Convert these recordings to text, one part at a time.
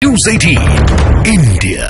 News 18 India।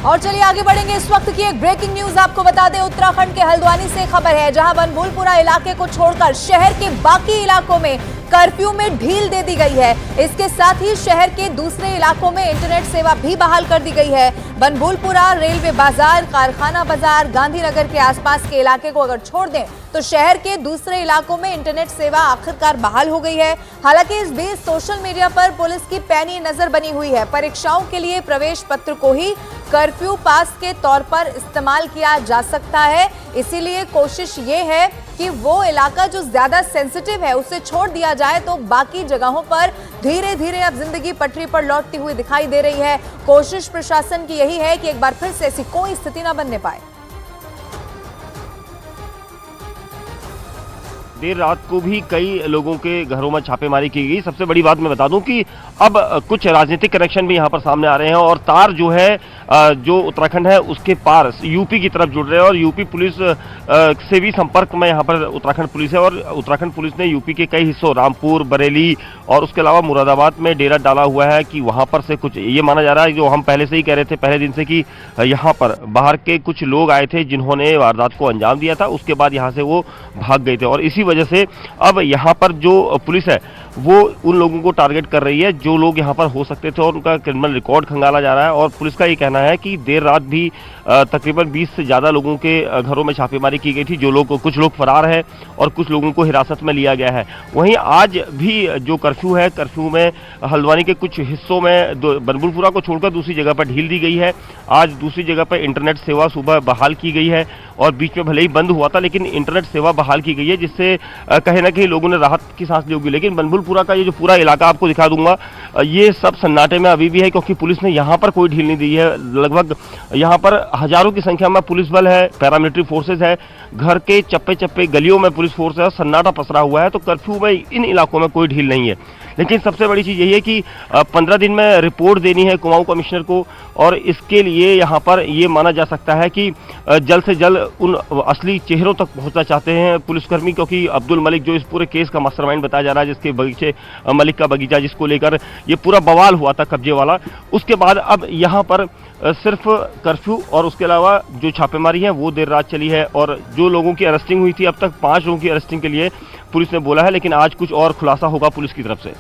और चलिए आगे बढ़ेंगे। इस वक्त की एक ब्रेकिंग न्यूज आपको बता दें, उत्तराखंड के हल्द्वानी से खबर है, जहां बनभूलपुरा इलाके को छोड़कर शहर के बाकी इलाकों में कर्फ्यू में ढील दे दी गई है। इसके साथ ही शहर के दूसरे इलाकों में इंटरनेट सेवा भी बहाल कर दी गई है। बनभूलपुरा, रेलवे बाजार, कारखाना बाजार, गांधीनगर के आसपास के इलाके को अगर छोड़ दें तो शहर के दूसरे इलाकों में इंटरनेट सेवा आखिरकार बहाल हो गई है। हालांकि इस बीच सोशल मीडिया पर पुलिस की पैनी नजर बनी हुई है। परीक्षाओं के लिए प्रवेश पत्र को ही कर्फ्यू पास के तौर पर इस्तेमाल किया जा सकता है। इसीलिए कोशिश ये है कि वो इलाका जो ज्यादा सेंसिटिव है उसे छोड़ दिया जाए, तो बाकी जगहों पर धीरे धीरे अब जिंदगी पटरी पर लौटती हुई दिखाई दे रही है। कोशिश प्रशासन की यही है कि एक बार फिर से ऐसी कोई स्थिति न बनने पाए। देर रात को भी कई लोगों के घरों में छापेमारी की गई। सबसे बड़ी बात मैं बता दूं कि अब कुछ राजनीतिक कनेक्शन भी यहां पर सामने आ रहे हैं और तार जो है जो उत्तराखंड है उसके पार यूपी की तरफ जुड़ रहे हैं और यूपी पुलिस से भी संपर्क में यहां पर उत्तराखंड पुलिस है। और उत्तराखंड पुलिस ने यूपी के कई हिस्सों रामपुर, बरेली और उसके अलावा मुरादाबाद में डेरा डाला हुआ है कि वहां पर से कुछ ये माना जा रहा है, जो हम पहले से ही कह रहे थे पहले दिन से, कि यहाँ पर बाहर के कुछ लोग आए थे जिन्होंने वारदात को अंजाम दिया था। उसके बाद यहाँ से वो भाग गए थे और इसी वजह से अब यहाँ पर जो पुलिस है वो उन लोगों को टारगेट कर रही है जो लोग यहाँ पर हो सकते थे और उनका क्रिमिनल रिकॉर्ड खंगाला जा रहा है। और पुलिस का ये कहना है कि देर रात भी तकरीबन 20 से ज़्यादा लोगों के घरों में छापेमारी की गई थी। कुछ लोग फरार है और कुछ लोगों को हिरासत में लिया गया है। वहीं आज भी जो कर्फ्यू है, कर्फ्यू में हल्द्वानी के कुछ हिस्सों में बनभूलपुरा को छोड़कर दूसरी जगह पर ढील दी गई है। आज दूसरी जगह पर इंटरनेट सेवा सुबह बहाल की गई है और बीच में भले ही बंद हुआ था लेकिन इंटरनेट सेवा बहाल की गई है, जिससे कहीं ना कहीं लोगों ने राहत की सांस ली होगी। लेकिन बनभूलपुरा का ये जो पूरा इलाका आपको दिखा दूंगा, ये सब सन्नाटे में अभी भी है क्योंकि पुलिस ने यहाँ पर कोई ढील नहीं दी है। लगभग यहाँ पर हजारों की संख्या में पुलिस बल है, पैरामिलिट्री फोर्सेज है, घर के चप्पे चप्पे गलियों में पुलिस फोर्स है और सन्नाटा पसरा हुआ है। तो कर्फ्यू में इन इलाकों में कोई ढील नहीं है। लेकिन सबसे बड़ी चीज़ यही है कि 15 दिन में रिपोर्ट देनी है कुमाऊं कमिश्नर को और इसके लिए यहाँ पर ये माना जा सकता है कि जल्द से जल्द उन असली चेहरों तक पहुँचना चाहते हैं पुलिसकर्मी, क्योंकि अब्दुल मलिक जो इस पूरे केस का मास्टरमाइंड बताया जा रहा है, जिसके बगीचे मलिक का बगीचा जिसको लेकर ये पूरा बवाल हुआ था कब्जे वाला, उसके बाद अब यहाँ पर सिर्फ कर्फ्यू और उसके अलावा जो छापेमारी है वो देर रात चली है। और जो लोगों की अरेस्टिंग हुई थी, अब तक 5 लोगों की अरेस्टिंग के लिए पुलिस ने बोला है, लेकिन आज कुछ और खुलासा होगा पुलिस की तरफ से।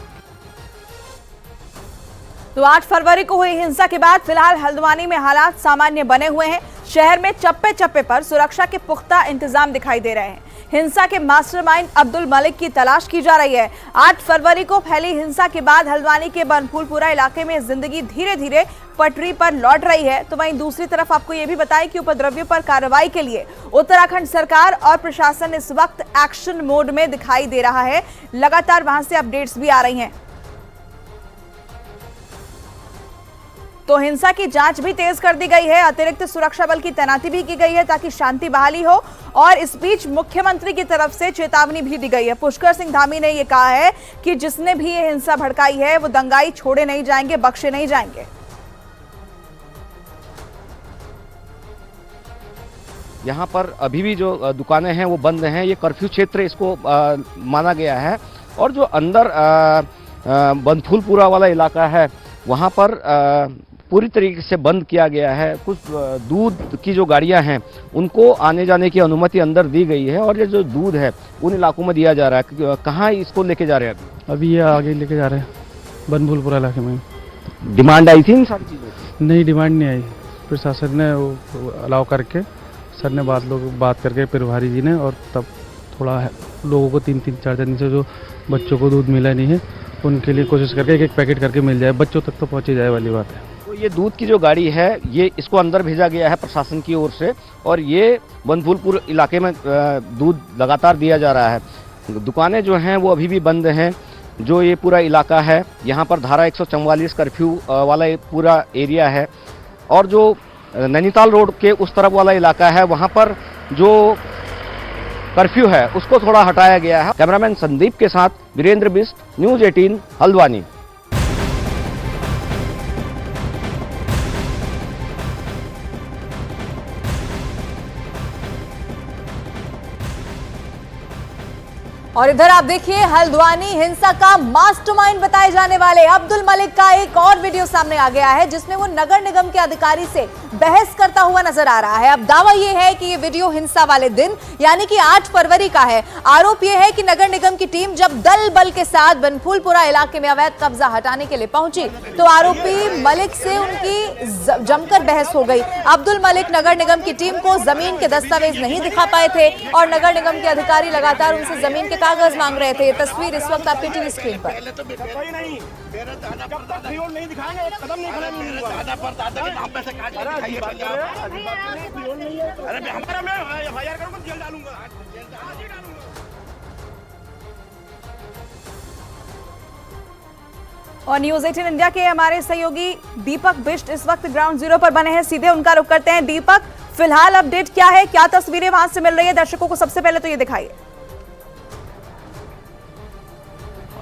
तो 8 फरवरी को हुई हिंसा के बाद फिलहाल हल्द्वानी में हालात सामान्य बने हुए हैं। शहर में चप्पे चप्पे पर सुरक्षा के पुख्ता इंतजाम दिखाई दे रहे हैं। हिंसा के मास्टरमाइंड अब्दुल मलिक की तलाश की जा रही है। 8 फरवरी को फैली हिंसा के बाद हल्द्वानी के बनभूलपुरा इलाके में जिंदगी धीरे धीरे पटरी पर लौट रही है। तो वहीं दूसरी तरफ आपको यह भी बताएं कि उपद्रवियों पर कार्रवाई के लिए उत्तराखंड सरकार और प्रशासन इस वक्त एक्शन मोड में दिखाई दे रहा है। लगातार वहां से अपडेट्स भी आ रही हैं। तो हिंसा की जांच भी तेज कर दी गई है। अतिरिक्त सुरक्षा बल की तैनाती भी की गई है ताकि शांति बहाली हो। और इस बीच मुख्यमंत्री की तरफ से चेतावनी भी दी गई है। पुष्कर सिंह धामी ने यह कहा है कि जिसने भी ये हिंसा भड़काई है वो दंगाई छोड़े नहीं जाएंगे, बख्शे नहीं जाएंगे। यहाँ पर अभी भी जो दुकानें हैं वो बंद हैं। ये कर्फ्यू क्षेत्र इसको माना गया है। और जो अंदर बनभूलपुरा वाला इलाका है वहाँ पर पूरी तरीके से बंद किया गया है। कुछ दूध की जो गाड़ियां हैं उनको आने जाने की अनुमति अंदर दी गई है और ये जो दूध है उन इलाकों में दिया जा रहा है। कहाँ इसको लेके जा रहे हैं अभी ये आगे लेके जा रहे हैं बनभूलपुरा इलाके में। डिमांड आई थी इन सारी चीज़ों? नहीं, डिमांड नहीं आई। प्रशासन ने वो अलाउ करके, सर ने बात करके प्रभारी जी ने, और तब थोड़ा लोगों को 3-3, 4 दिन से जो बच्चों को दूध मिला नहीं है उनके लिए कोशिश करके एक पैकेट करके मिल जाए, बच्चों तक तो पहुँची जाए वाली बात है। तो ये दूध की जो गाड़ी है ये इसको अंदर भेजा गया है प्रशासन की ओर से और ये बनभूलपुर इलाके में दूध लगातार दिया जा रहा है। दुकानें जो हैं वो अभी भी बंद हैं। जो ये पूरा इलाका है यहाँ पर धारा 144 कर्फ्यू वाला पूरा एरिया है। और जो नैनीताल रोड के उस तरफ वाला इलाका है वहाँ पर जो कर्फ्यू है उसको थोड़ा हटाया गया है। कैमरामैन संदीप के साथ वीरेंद्र बिष्ट, न्यूज़ 18 हल्द्वानी। और इधर आप देखिए, हल्द्वानी हिंसा का मास्टरमाइंड बताए जाने वाले अब्दुल मलिक का एक और वीडियो सामने आ गया है, जिसमें वो नगर निगम के अधिकारी से बहस करता हुआ नजर आ रहा है। अब दावा यह है कि ये वीडियो हिंसा वाले दिन यानी कि 8 फरवरी का है। आरोप यह है कि नगर निगम की टीम जब दल बल के साथ बनफूलपुरा इलाके में अवैध कब्जा हटाने के लिए पहुंची तो आरोपी मलिक से उनकी जमकर बहस हो गई। अब्दुल मलिक नगर निगम की टीम को जमीन के दस्तावेज नहीं दिखा पाए थे और नगर निगम के अधिकारी लगातार उनसे जमीन के कागज मांग रहे थे। ये तस्वीर इस वक्त आपकी टीवी स्क्रीन पर। और न्यूज 18 इंडिया के हमारे सहयोगी दीपक बिष्ट इस वक्त ग्राउंड जीरो पर बने हैं, सीधे उनका रुख करते हैं। दीपक, फिलहाल अपडेट क्या है, क्या तस्वीरें वहां से मिल रही है दर्शकों को? सबसे पहले तो ये दिखाइए।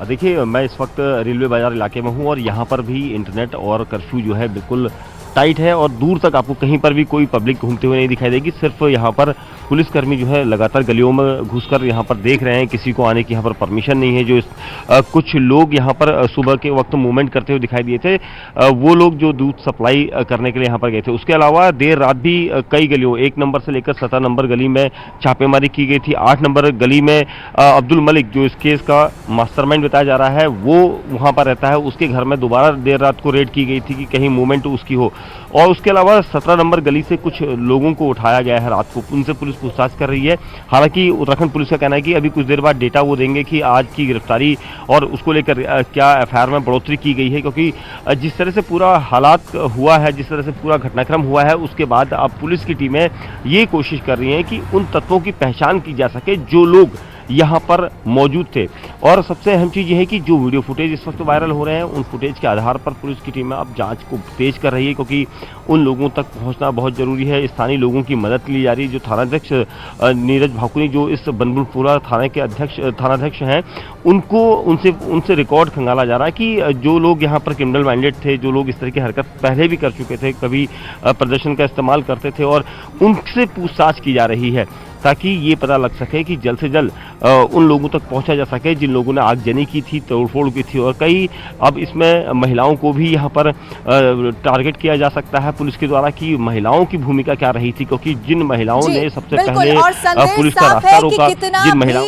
देखिए, मैं इस वक्त रेलवे बाजार इलाके में हूं और यहाँ पर भी इंटरनेट और कर्फ्यू जो है बिल्कुल टाइट है और दूर तक आपको कहीं पर भी कोई पब्लिक घूमते हुए नहीं दिखाई देगी। सिर्फ यहाँ पर पुलिसकर्मी जो है लगातार गलियों में घुसकर यहाँ पर देख रहे हैं, किसी को आने की यहाँ पर परमिशन नहीं है। जो कुछ लोग यहाँ पर सुबह के वक्त मूवमेंट करते हुए दिखाई दिए थे, वो लोग जो दूध सप्लाई करने के लिए यहाँ पर गए थे। उसके अलावा देर रात भी कई गलियों 1 नंबर से लेकर 17 नंबर गली में छापेमारी की गई थी। 8 नंबर गली में अब्दुल मलिक, जो इस केस का मास्टरमाइंड बताया जा रहा है, वो वहाँ पर रहता है। उसके घर में दोबारा देर रात को रेड की गई थी कि कहीं मूवमेंट उसकी हो। और उसके अलावा 17 नंबर गली से कुछ लोगों को उठाया गया है रात को, उनसे पुलिस पूछताछ कर रही है। हालांकि उत्तराखंड पुलिस का कहना है कि अभी कुछ देर बाद डेटा वो देंगे कि आज की गिरफ्तारी और उसको लेकर क्या एफआईआर में बढ़ोतरी की गई है, क्योंकि जिस तरह से पूरा हालात हुआ है, जिस तरह से पूरा घटनाक्रम हुआ है, उसके बाद अब पुलिस की टीमें ये कोशिश कर रही हैं कि उन तत्वों की पहचान की जा सके जो लोग यहाँ पर मौजूद थे। और सबसे अहम चीज़ यह है कि जो वीडियो फुटेज इस वक्त वायरल हो रहे हैं, उन फुटेज के आधार पर पुलिस की टीम अब जांच को तेज कर रही है, क्योंकि उन लोगों तक पहुंचना बहुत जरूरी है। स्थानीय लोगों की मदद ली जा रही है। जो थानाध्यक्ष नीरज भाकुनी, जो इस बनफूलपुरा थाने के थानाध्यक्ष हैं, उनसे रिकॉर्ड खंगाला जा रहा है कि जो लोग यहाँ पर क्रिमिनल माइंडेड थे, जो लोग इस तरह की हरकत पहले भी कर चुके थे, कभी प्रदर्शन का इस्तेमाल करते थे, और उनसे पूछताछ की जा रही है ताकि ये पता लग सके कि जल्द से जल्द उन लोगों तक पहुंचा जा सके जिन लोगों ने आगजनी की थी, तोड़फोड़ की थी। और कई अब इसमें महिलाओं को भी यहाँ पर टारगेट किया जा सकता है पुलिस के द्वारा कि महिलाओं की भूमिका क्या रही थी, क्योंकि जिन महिलाओं ने सबसे पहले पुलिस का रास्ता रोका, जिन महिलाओं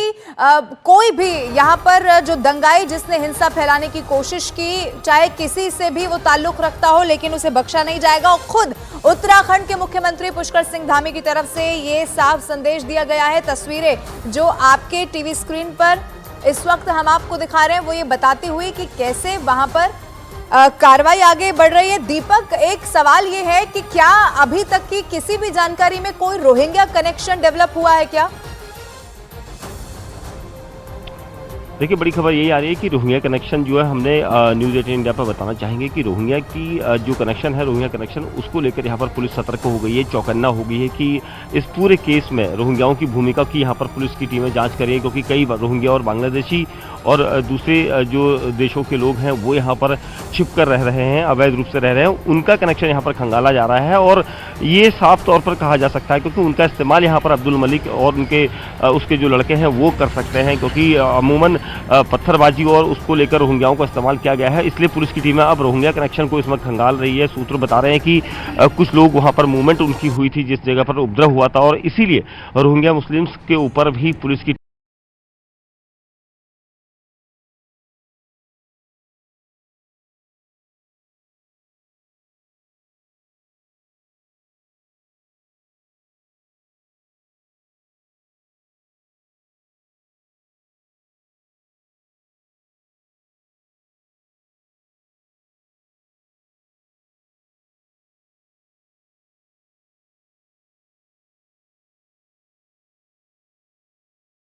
कोई भी यहाँ पर जो दंगाई जिसने हिंसा फैलाने की कोशिश की, चाहे किसी से भी वो ताल्लुक रखता हो, लेकिन उसे बख्शा नहीं जाएगा। और खुद उत्तराखंड के मुख्यमंत्री पुष्कर सिंह धामी की तरफ से ये साफ संदेश दिया गया है। तस्वीरें जो आपके टीवी स्क्रीन पर इस वक्त हम आपको दिखा रहे हैं, वो ये बताती हुई कि कैसे वहां पर कार्रवाई आगे बढ़ रही है। दीपक, एक सवाल ये है कि क्या अभी तक की किसी भी जानकारी में कोई रोहिंग्या कनेक्शन डेवलप हुआ है क्या? देखिए, बड़ी खबर यही आ रही है कि रोहिंग्या कनेक्शन जो है, हमने न्यूज़ 18 इंडिया पर बताना चाहेंगे कि रोहिंग्या की जो कनेक्शन है, रोहिंग्या कनेक्शन, उसको लेकर यहाँ पर पुलिस सतर्क हो गई है, चौकन्ना हो गई है कि इस पूरे केस में रोहिंग्याओं की भूमिका की यहाँ पर पुलिस की टीमें जांच करें, क्योंकि कई रोहिंग्या और बांग्लादेशी और दूसरे जो देशों के लोग हैं वो यहाँ पर छिप कर रह रहे हैं, अवैध रूप से रह रहे हैं, उनका कनेक्शन यहाँ पर खंगाला जा रहा है। और ये साफ तौर पर कहा जा सकता है क्योंकि उनका इस्तेमाल यहाँ पर अब्दुल मलिक और उसके जो लड़के हैं वो कर सकते हैं, क्योंकि अमूमन पत्थरबाजी और उसको लेकर रोहिंग्याओं का इस्तेमाल किया गया है। इसलिए पुलिस की टीमें अब रोहिंग्या कनेक्शन को इसमें खंगाल रही है। सूत्र बता रहे हैं कि कुछ लोग वहाँ पर मूवमेंट उनकी हुई थी जिस जगह पर उपद्रव हुआ था, और इसीलिए रोहिंग्या मुस्लिम्स के ऊपर भी पुलिस की